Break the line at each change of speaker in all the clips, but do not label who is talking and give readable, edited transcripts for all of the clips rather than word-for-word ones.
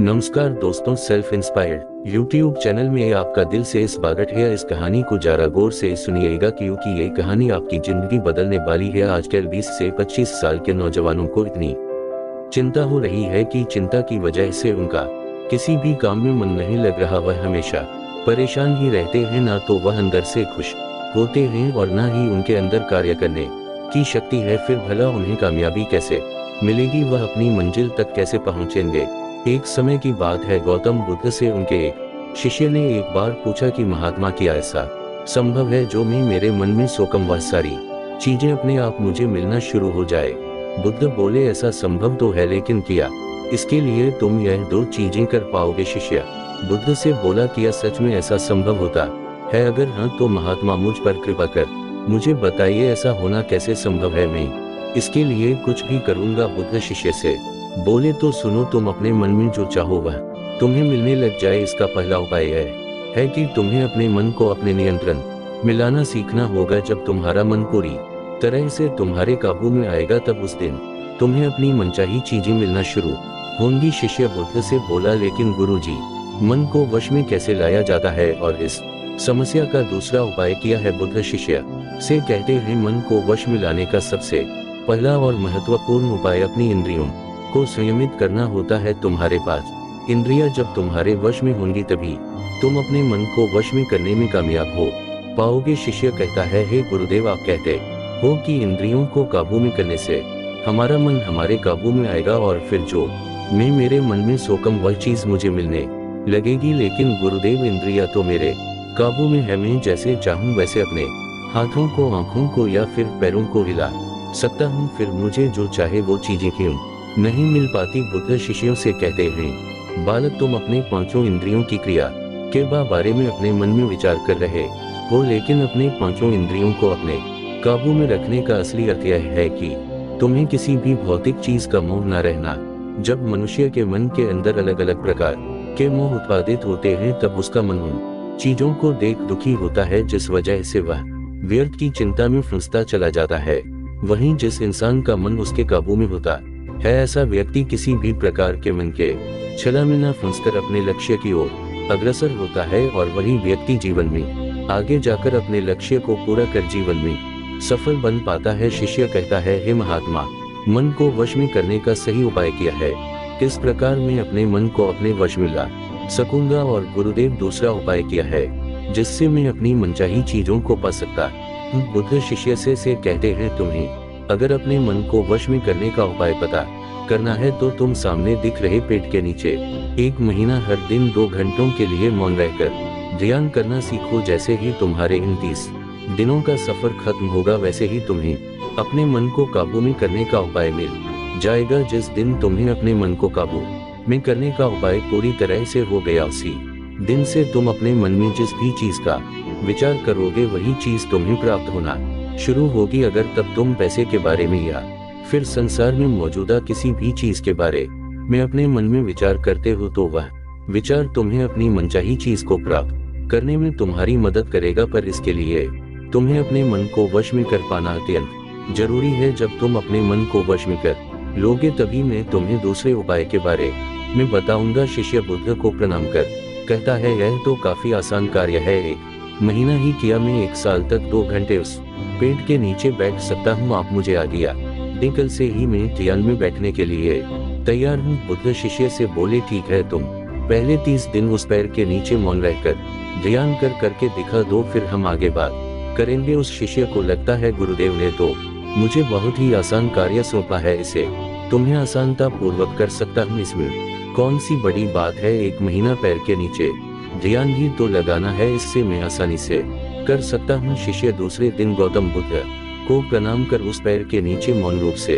नमस्कार दोस्तों, self inspired YouTube channel में आपका दिल से स्वागत है। इस कहानी को जरा गौर से सुनिएगा क्योंकि ये कहानी आपकी जिंदगी बदलने वाली है। आजकल 20 से 25 साल के नौजवानों को इतनी चिंता हो रही है कि चिंता की वजह से उनका किसी भी काम में मन नहीं लग रहा। वह हमेशा परेशान ही रहते हैं, ना तो वह अंदर से खुश होते हैं और ना ही उनके अंदर कार्य करने की शक्ति है। फिर भला उन्हें कामयाबी कैसे मिलेगी, वह अपनी मंजिल तक कैसे पहुंचेंगे। एक समय की बात है, गौतम बुद्ध से उनके एक शिष्य ने एक बार पूछा कि महात्मा, क्या ऐसा संभव है जो मैं मेरे मन में सोकम वह सारी चीजें अपने आप मुझे मिलना शुरू हो जाए। बुद्ध बोले, ऐसा संभव तो है, लेकिन क्या इसके लिए तुम यह दो चीजें कर पाओगे। शिष्य बुद्ध से बोला, क्या सच में ऐसा संभव होता है? अगर हाँ तो महात्मा मुझ पर कृपा कर मुझे बताइए, ऐसा होना कैसे संभव है, मैं इसके लिए कुछ भी करूंगा। बुद्ध शिष्य से बोले, तो सुनो, तुम अपने मन में जो चाहो वह तुम्हें मिलने लग जाए। इसका पहला उपाय है कि तुम्हें अपने मन को अपने नियंत्रण में लाना सीखना होगा। जब तुम्हारा मन पूरी तरह से तुम्हारे काबू में आएगा, तब उस दिन तुम्हें अपनी मनचाही चीजें मिलना शुरू होंगी। शिष्य बुद्ध से बोला, लेकिन गुरुजी, मन को वश में कैसे लाया जाता है? और इस समस्या का दूसरा उपाय क्या है? बुद्ध शिष्य से कहते हैं, मन को वश में लाने का सबसे पहला और महत्वपूर्ण उपाय अपनी इंद्रियों को संयमित करना होता है। तुम्हारे पास इंद्रियां जब तुम्हारे वश में होंगी, तभी तुम अपने मन को वश में करने में कामयाब हो पाओगे। शिष्य कहता है, हे गुरुदेव, आप कहते हो कि इंद्रियों को काबू में करने से हमारा मन हमारे काबू में आएगा और फिर जो मैं मेरे मन में सोकम वह चीज मुझे मिलने लगेगी। लेकिन गुरुदेव, इंद्रियां तो मेरे काबू में है, मैं जैसे चाहूं वैसे अपने हाथों को, आंखों को या फिर पैरों को हिला सकता हूँ। फिर मुझे जो चाहे वो चीजें क्यों नहीं मिल पाती? बुद्ध शिष्यों से कहते हैं, बालक, तुम अपने पांचों इंद्रियों की क्रिया के बारे में अपने मन में विचार कर रहे हो, लेकिन अपने पांचों इंद्रियों को अपने काबू में रखने का असली अर्थ यह है कि तुम्हें किसी भी भौतिक चीज का मोह न रहना। जब मनुष्य के मन के अंदर अलग अलग प्रकार के मोह उत्पादित होते हैं, तब उसका मन उन चीजों को देख दुखी होता है, जिस वजह से वह व्यर्थ की चिंता में फंसता चला जाता है। वहीं जिस इंसान का मन उसके काबू में होता है, ऐसा व्यक्ति किसी भी प्रकार के मन के छला में न फंसकर अपने लक्ष्य की ओर अग्रसर होता है और वही व्यक्ति जीवन में आगे जाकर अपने लक्ष्य को पूरा कर जीवन में सफल बन पाता है। शिष्य कहता है, हे महात्मा, मन को वश में करने का सही उपाय क्या है? किस प्रकार मैं अपने मन को अपने वश में ला सकूंगा? और गुरुदेव, दूसरा उपाय क्या है जिससे मैं अपनी मनचाही चीजों को पा सकता? बुद्ध शिष्य से कहते हैं, तुम्हें अगर अपने मन को वश में करने का उपाय पता करना है तो तुम सामने दिख रहे पेड़ के नीचे 1 महीना हर दिन 2 घंटों के लिए मौन रहकर ध्यान करना सीखो। जैसे ही तुम्हारे इन 30 दिनों का सफर खत्म होगा, वैसे ही तुम्हें अपने मन को काबू में करने का उपाय मिल जाएगा। जिस दिन तुम्हें अपने मन को काबू में करने का उपाय पूरी तरह से हो गया, उसी दिन से तुम अपने मन में जिस भी चीज का विचार करोगे, वही चीज तुम्हें प्राप्त होना शुरू होगी। अगर तब तुम पैसे के बारे में या फिर संसार में मौजूदा किसी भी चीज के बारे में अपने मन में विचार करते हो, तो वह विचार तुम्हें अपनी मनचाही चीज को प्राप्त करने में तुम्हारी मदद करेगा। पर इसके लिए तुम्हें अपने मन को वश में कर पाना अत्यंत जरूरी है। जब तुम अपने मन को वश में कर लोगे, तभी मैं तुम्हें दूसरे उपाय के बारे में बताऊंगा। शिष्य बुद्ध को प्रणाम कर कहता है, यह तो काफी आसान कार्य है। 1 महीना ही किया, मैं 1 साल तक 2 घंटे उस पेड़ के नीचे बैठ सकता हूँ। आप मुझे आज्ञा दें, कल से ही मैं ध्यान में बैठने के लिए तैयार हूँ। बुद्ध शिष्य से बोले, ठीक है, तुम पहले 30 दिन उस पेड़ के नीचे मौन रहकर ध्यान करके दिखा दो, फिर हम आगे बात करेंगे। उस शिष्य को लगता है, गुरुदेव ने तो मुझे बहुत ही आसान कार्य सौंपा है, इसे तुम्हें आसानता पूर्वक कर सकता हूँ, इसमें कौन सी बड़ी बात है? 1 महीना पैर के नीचे ध्यान ही तो लगाना है, इससे मैं आसानी से कर सकता हूँ। शिष्य दूसरे दिन गौतम बुद्ध को प्रणाम कर उस पैर के नीचे मौन रूप से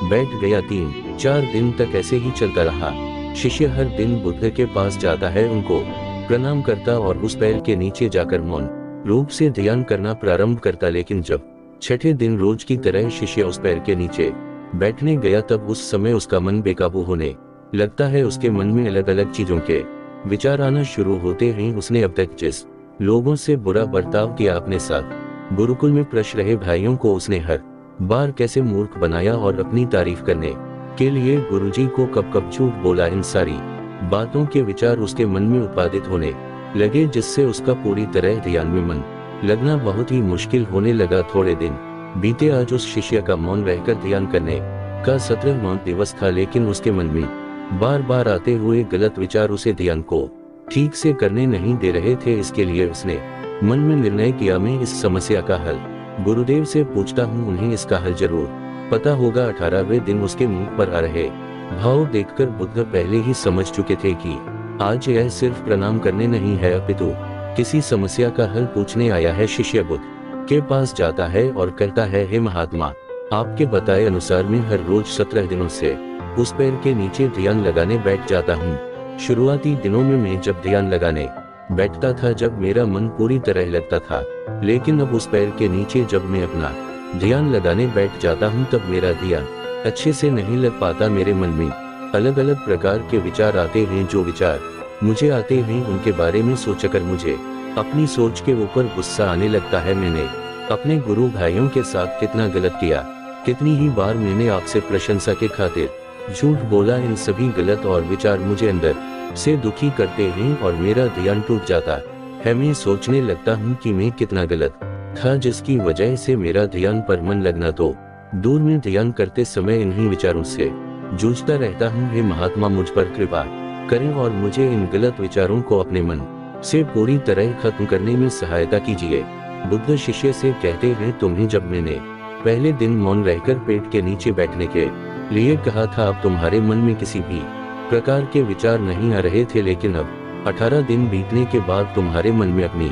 बैठ गया। 3-4 दिन तक ऐसे ही चलता रहा। शिष्य हर दिन बुद्ध के पास जाता है, उनको प्रणाम करता और उस पैर के नीचे जाकर मौन रूप से ध्यान करना प्रारंभ करता। लेकिन जब 6ठे दिन रोज की तरह शिष्य उस पैर के नीचे बैठने गया, तब उस समय उसका मन बेकाबू होने लगता है। उसके मन में अलग अलग चीजों के विचार आना शुरू होते हैं। उसने अब तक जिस लोगों से बुरा बर्ताव किया, अपने साथ गुरुकुल में पढ़ रहे भाइयों को उसने हर बार कैसे मूर्ख बनाया और अपनी तारीफ करने के लिए गुरुजी को कब कब झूठ बोला, इन सारी बातों के विचार उसके मन में उत्पादित होने लगे, जिससे उसका पूरी तरह ध्यान में मन लगना बहुत ही मुश्किल होने लगा। थोड़े दिन बीते। आज उस शिष्य का मौन रहकर ध्यान करने का 17वां दिवस था, लेकिन उसके मन में बार बार आते हुए गलत विचार उसे ध्यान को ठीक से करने नहीं दे रहे थे। इसके लिए उसने मन में निर्णय किया, मैं इस समस्या का हल गुरुदेव से पूछता हूँ, उन्हें इसका हल जरूर पता होगा। 18वें दिन उसके मुंह पर आ रहे भाव देखकर बुद्ध पहले ही समझ चुके थे कि आज यह सिर्फ प्रणाम करने नहीं है, अपितु किसी समस्या का हल पूछने आया है। शिष्य बुद्ध के पास जाता है और कहता है, हे महात्मा, आपके बताए अनुसार मैं हर रोज 17 दिनों से उस पैर के नीचे ध्यान लगाने बैठ जाता हूँ। शुरुआती दिनों में मैं जब ध्यान लगाने बैठता था, जब मेरा मन पूरी तरह लगता था, लेकिन अब उस पैर के नीचे जब मैं अपना ध्यान लगाने बैठ जाता हूँ तब मेरा ध्यान अच्छे से नहीं लग पाता। मेरे मन में अलग अलग प्रकार के विचार आते हैं। जो विचार मुझे आते हैं उनके बारे में सोचकर मुझे अपनी सोच के ऊपर गुस्सा आने लगता है। मैंने अपने गुरु भाइयों के साथ कितना गलत किया, कितनी ही बार मैंने आपसे प्रशंसा के खातिर झूठ बोला। इन सभी गलत और विचार मुझे अंदर से दुखी करते हैं और मेरा ध्यान टूट जाता है। मैं सोचने लगता हूँ कि मैं कितना गलत था, जिसकी वजह से मेरा ध्यान पर मन लगना तो दूर में ध्यान करते समय इन्हीं विचारों से जूझता रहता हूँ। हे महात्मा, मुझ पर कृपा करें और मुझे इन गलत विचारों को अपने मन से पूरी तरह खत्म करने में सहायता कीजिए। बुद्ध शिष्य से कहते हैं, तुम्हें जब मैंने पहले दिन मौन रहकर पेट के नीचे बैठने के लिए कहा था, अब तुम्हारे मन में किसी भी प्रकार के विचार नहीं आ रहे थे, लेकिन अब 18 दिन बीतने के बाद तुम्हारे मन में अपनी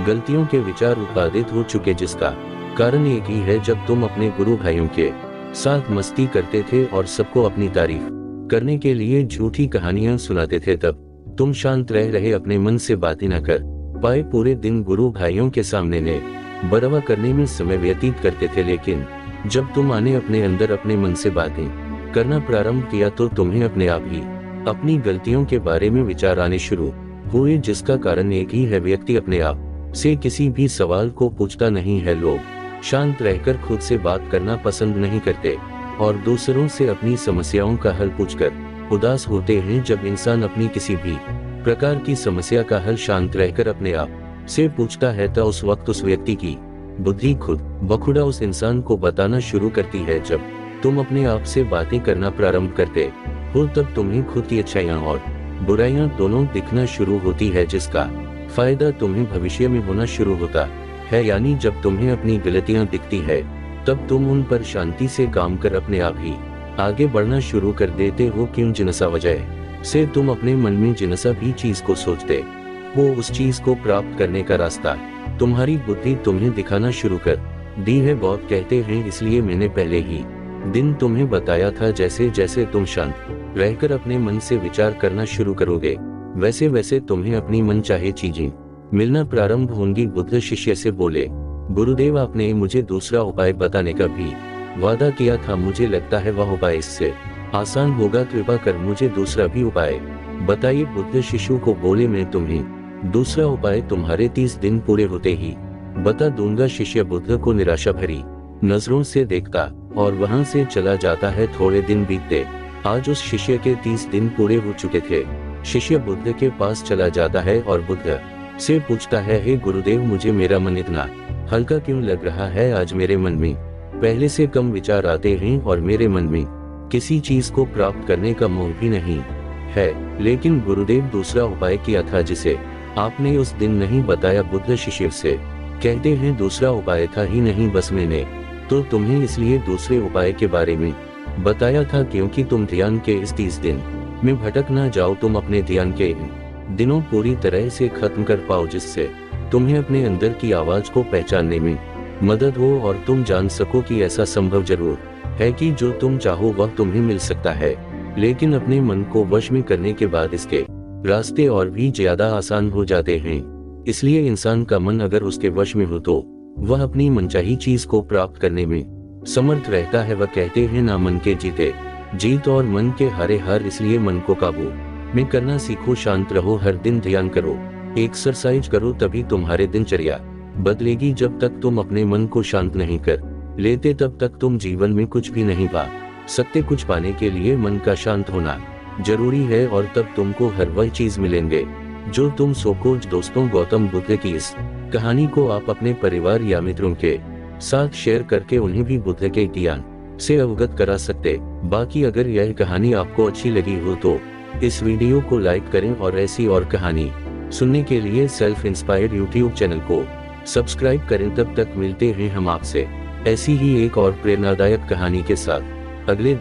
गलतियों के विचार उत्पादित हो चुके, जिसका कारण एक ही है। जब तुम अपने गुरु भाइयों के साथ मस्ती करते थे और सबको अपनी तारीफ करने के लिए झूठी कहानियां सुनाते थे, तब तुम शांत रह रहे अपने मन से बातें न कर पाए। पूरे दिन गुरु भाइयों के सामने ने बरवा करने में समय व्यतीत करते थे, लेकिन जब तुम आने अपने अंदर अपने मन से बातें करना प्रारंभ किया तो तुम्हें अपने आप ही अपनी गलतियों के बारे में विचार आने शुरू हुए, जिसका कारण एक ही है। व्यक्ति अपने आप से किसी भी सवाल को पूछता नहीं है। लोग शांत रहकर खुद से बात करना पसंद नहीं करते और दूसरों से अपनी समस्याओं का हल पूछकर उदास होते हैं। जब इंसान अपनी किसी भी प्रकार की समस्या का हल शांत रहकर अपने आप से पूछता है तो उस वक्त उस व्यक्ति की बुद्धि खुद बखुदा उस इंसान को बताना शुरू करती है। जब तुम अपने आप से बातें करना प्रारंभ करते हो तब तुम्हें खुद की अच्छाइयाँ और बुराइयां दोनों दिखना शुरू होती है, जिसका फायदा तुम्हें भविष्य में होना शुरू होता है। यानी जब तुम्हें अपनी गलतियां दिखती है तब तुम उन पर शांति से काम कर अपने आप ही आगे बढ़ना शुरू कर देते हो। क्यों? जिनसा वजह से तुम अपने मन में जिनसा भी चीज को सोचते हो, उस चीज को प्राप्त करने का रास्ता तुम्हारी बुद्धि तुम्हें दिखाना शुरू कर दी है। बहुत कहते हैं, इसलिए मैंने पहले ही दिन तुम्हें बताया था, जैसे जैसे तुम शांत रहकर अपने मन से विचार करना शुरू करोगे, वैसे वैसे तुम्हें अपनी मन चाहे चीजें मिलना प्रारंभ होंगी। बुद्ध शिष्य से बोले, गुरुदेव, आपने मुझे दूसरा उपाय बताने का भी वादा किया था, मुझे लगता है वह उपाय इससे आसान होगा, कृपा कर मुझे दूसरा भी उपाय बताइए। बुद्ध शिशु को बोले, मैं तुम्हें दूसरा उपाय तुम्हारे 30 दिन पूरे होते ही बता दूंगा। शिष्य बुद्ध को निराशा भरी नजरों से देखता और वहां से चला जाता है। थोड़े दिन बीतते, आज उस शिष्य के 30 दिन पूरे हो चुके थे। शिष्य बुद्ध के पास चला जाता है और बुद्ध से पूछता है, हे गुरुदेव, मुझे मेरा मन इतना हल्का क्यों लग रहा है? आज मेरे मन में पहले से कम विचार आते हैं और मेरे मन में किसी चीज को प्राप्त करने का मोह भी नहीं है। लेकिन गुरुदेव, दूसरा उपाय किया था जिसे आपने उस दिन नहीं बताया। बुद्ध शिष्य से कहते हैं, दूसरा उपाय था ही नहीं, बस मैंने तो तुम्हें इसलिए दूसरे उपाय के बारे में बताया था क्योंकि तुम ध्यान के इस 30 दिन में भटक ना जाओ। तुम अपने ध्यान के दिनों पूरी तरह से खत्म कर पाओ, जिससे तुम्हें अपने अंदर की आवाज को पहचानने में मदद हो और तुम जान सको कि ऐसा संभव जरूर है कि जो तुम चाहो वह तुम्हें मिल सकता है। लेकिन अपने मन को वश में करने के बाद इसके रास्ते और भी ज्यादा आसान हो जाते हैं। इसलिए इंसान का मन अगर उसके वश में हो तो वह अपनी मनचाही चीज को प्राप्त करने में समर्थ रहता है। वह कहते हैं, ना मन के जीते जीत और मन के हारे हार। इसलिए मन को काबू में करना सीखो, शांत रहो, हर दिन ध्यान करो, एक्सरसाइज करो, तभी तुम्हारे दिनचर्या बदलेगी। जब तक तुम अपने मन को शांत नहीं कर लेते तब तक तुम जीवन में कुछ भी नहीं पा सकते। कुछ पाने के लिए मन का शांत होना जरूरी है और तब तुमको हर वह चीज मिलेंगे जो तुम सोकोज दोस्तों गौतम बुद्ध की इस कहानी को आप अपने परिवार या मित्रों के साथ शेयर करके उन्हें भी बुद्ध के ज्ञान से अवगत करा सकते। बाकी अगर यह कहानी आपको अच्छी लगी हो तो इस वीडियो को लाइक करें और ऐसी और कहानी सुनने के लिए सेल्फ इंस्पायर्ड यूट्यूब चैनल को सब्सक्राइब करें। तब तक मिलते हैं हम आपसे ऐसी ही एक और प्रेरणादायक कहानी के साथ अगले